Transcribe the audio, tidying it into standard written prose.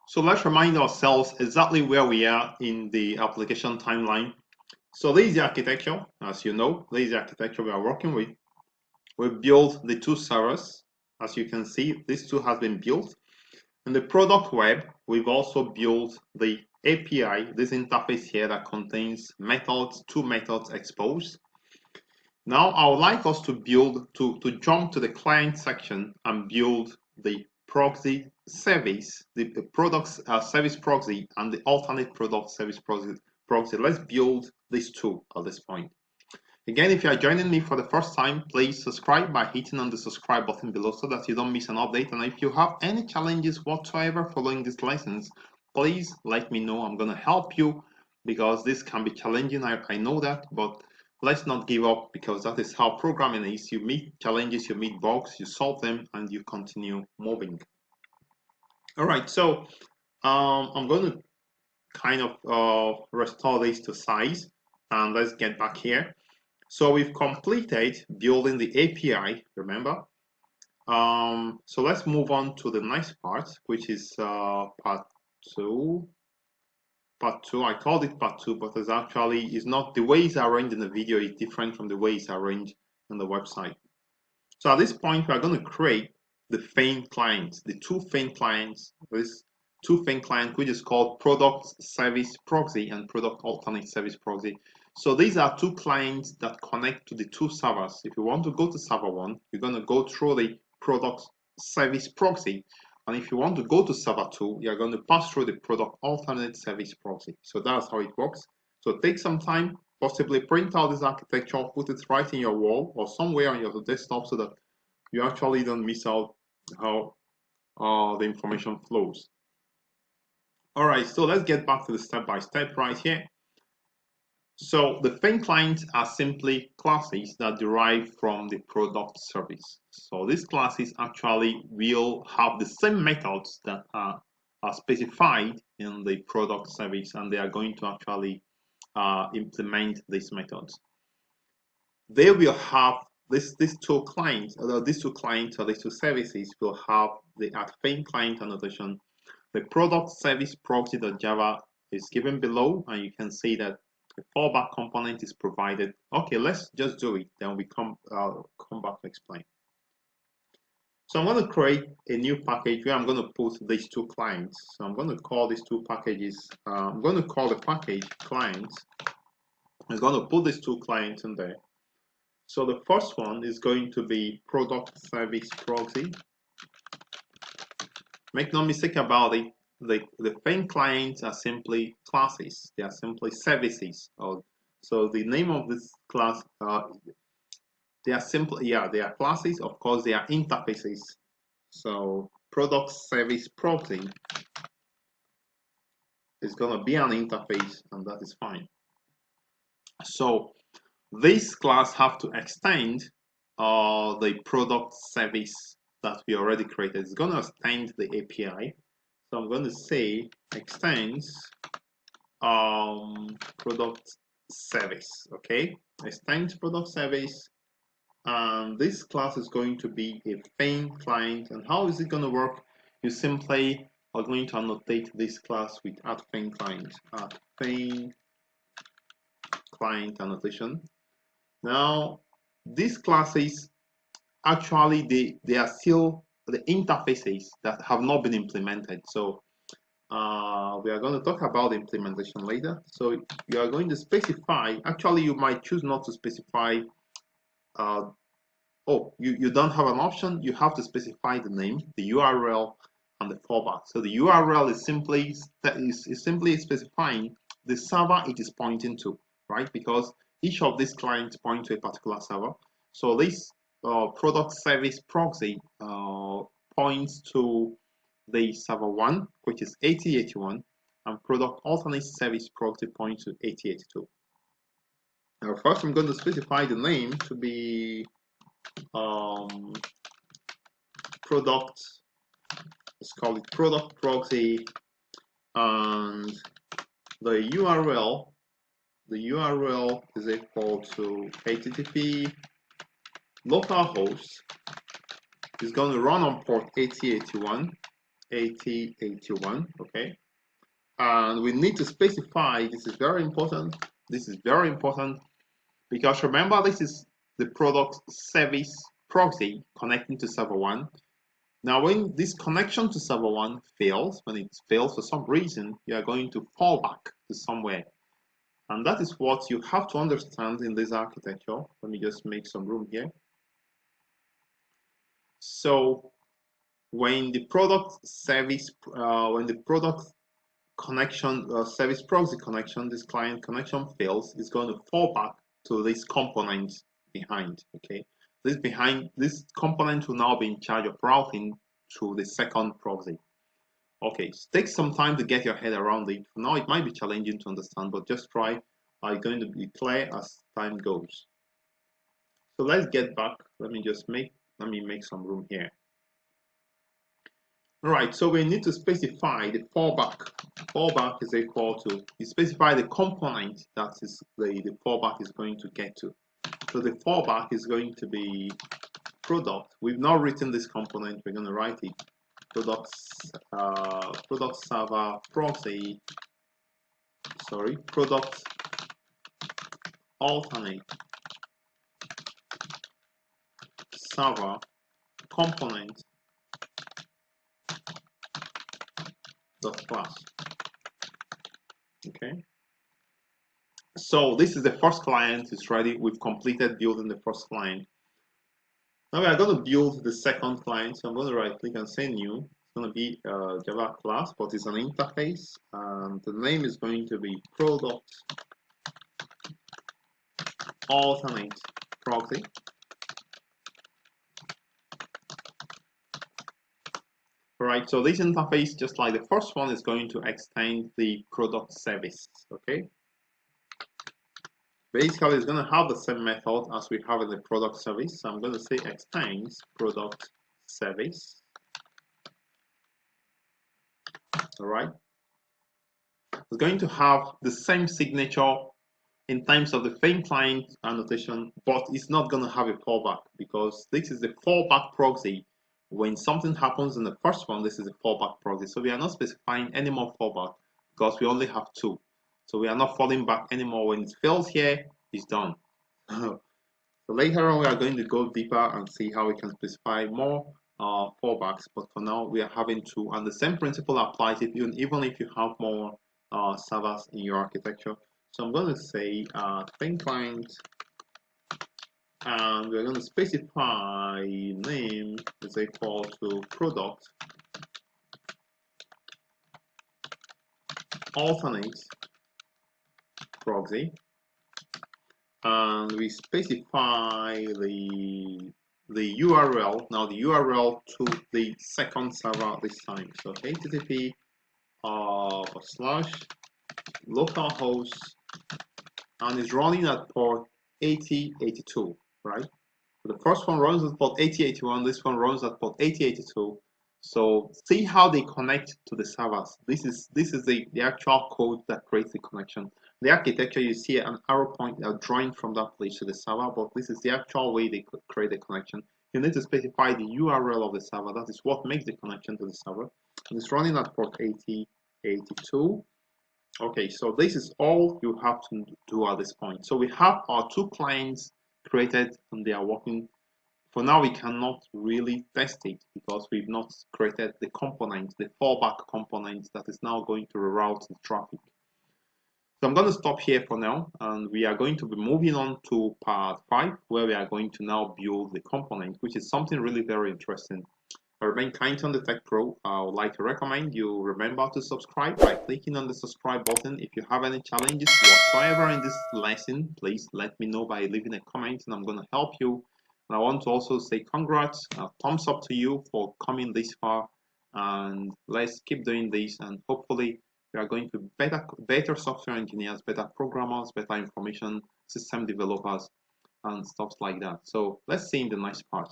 So let's remind ourselves exactly where we are in the application timeline. So this is the architecture, as you know, this is the architecture we are working with. We've built the two servers. As you can see, these two have been built. In the product web, we've also built the API, this interface here that contains methods, two methods exposed. Now I would like us to jump to the client section and build the proxy service, the product service proxy and the alternate product service proxy. Let's build these two at this point. Again, if you are joining me for the first time, please subscribe by hitting on the subscribe button below so that you don't miss an update. And if you have any challenges whatsoever following these lessons, please let me know. I'm going to help you because this can be challenging. I know that, but let's not give up because that is how programming is. You meet challenges, you meet bugs, you solve them, and you continue moving. All right, so I'm going to kind of restore this to size, and let's get back here. So we've completed building the API, remember? So let's move on to the next part, which is part two. Part two, I called it part two, but it's actually is not the way it's arranged in the video is different from the way it's arranged on the website. So at this point, we are going to create the Feign clients, the two Feign clients, this two Feign clients, which is called ProductServiceProxy and ProductAlternateServiceProxy. So these are two clients that connect to the two servers. If you want to go to server one, you're going to go through the ProductServiceProxy. And if you want to go to server two, you're going to pass through the ProductAlternateServiceProxy. So that's how it works. So take some time, possibly print out this architecture, put it right in your wall or somewhere on your desktop so that you actually don't miss out how the information flows. All right, so let's get back to the step-by-step right here. So the Feign clients are simply classes that derive from the product service. So these classes actually will have the same methods that are specified in the product service, and they are going to actually implement these methods. They will have these two clients, or these two services will have the Feign client annotation. The product service proxy.java is given below, and you can see that the fallback component is provided. Okay, let's just do it. Then we come back to explain. So I'm going to create a new package where I'm going to put these two clients. So I'm going to call these two packages. I'm going to call the package clients. I'm going to put these two clients in there. So the first one is going to be product service proxy. Make no mistake about it. The Feign clients are simply classes. They are simply services. So the name of this class, they are simply, they are classes. Of course, they are interfaces. So product service proxy is going to be an interface, and that is fine. So this class have to extend the product service that we already created. It's going to extend the API. So I'm going to say extends product service. Okay, extends product service, and this class is going to be a Feign client. And how is it going to work? You simply are going to annotate this class with @Feign client, @Feign client annotation. Now, these classes actually they are still the interfaces that have not been implemented. So we are going to talk about the implementation later. So you are going to specify, actually you might choose not to specify, you don't have an option, you have to specify the name, the URL, and the fallback. So the URL is simply specifying the server it is pointing to, right? Because each of these clients point to a particular server. So this product service proxy points to the server 1, which is 8081, and product alternate service proxy points to 8082. Now, first I'm going to specify the name to be product, let's call it product proxy, and the URL is equal to HTTP localhost is going to run on port 8081, 8081. Okay, and we need to specify, this is very important, because remember, this is the product service proxy connecting to server 1. Now when this connection to server 1 fails, when it fails for some reason, you are going to fall back to somewhere, and that is what you have to understand in this architecture. Let me just make some room here. So when the product service connection, service proxy connection, this client connection fails, is going to fall back to this component behind. Okay, this component will now be in charge of routing through the second proxy. Okay, so take some time to get your head around it. Now it might be challenging to understand, but just try. Are going to be clear as time goes. So let's get back. Let me make some room here. All right, so we need to specify the fallback. Fallback is equal to, you specify the component that is the fallback is going to get to. So the fallback is going to be product. We've not written this component, we're going to write it. Product server proxy, sorry, product alternate server component dot class. Okay, so this is the first client, is ready. We've completed building the first client. Now we are going to build the second client. So I'm going to right click and say new. It's going to be a Java class, but it's an interface, and the name is going to be ProductAlternateServiceProxy. Alright, so this interface, just like the first one, is going to extend the product service. Okay, basically it's going to have the same method as we have in the product service. So I'm going to say extends product service. Alright, it's going to have the same signature in terms of the Feign client annotation, but it's not going to have a fallback, because this is the fallback proxy. When something happens in the first one, this is a fallback proxy. So we are not specifying any more fallback, because we only have two. So we are not falling back anymore. When it fails here, it's done. So later on, we are going to go deeper and see how we can specify more fallbacks. But for now, we are having two, and the same principle applies even if you have more servers in your architecture. So I'm going to say Feign client, and we're going to specify name is equal to product alternate proxy, and we specify the URL. Now the URL to the second server this time. So http / localhost, and it's running at port 8082, right? So the first one runs at port 8081, this one runs at port 8082. So see how they connect to the servers. This is the actual code that creates the connection. The architecture, you see an arrow point drawing from that place to the server, but this is the actual way they create the connection. You need to specify the URL of the server. That is what makes the connection to the server. And it's running at port 8082. Okay, so this is all you have to do at this point. So we have our two clients created and they are working. For now, we cannot really test it because we've not created the component, the fallback component that is now going to reroute the traffic. So I'm going to stop here for now, and we are going to be moving on to part 5, where we are going to now build the component, which is something really very interesting. I remain Client on the Tech Pro. I would like to recommend you remember to subscribe by clicking on the subscribe button. If you have any challenges whatsoever in this lesson, please let me know by leaving a comment, and I'm going to help you. And I want to also say congrats, thumbs up to you for coming this far, and let's keep doing this, and hopefully we are going to be better software engineers, better programmers, better information system developers, and stuff like that. So let's see in the next part.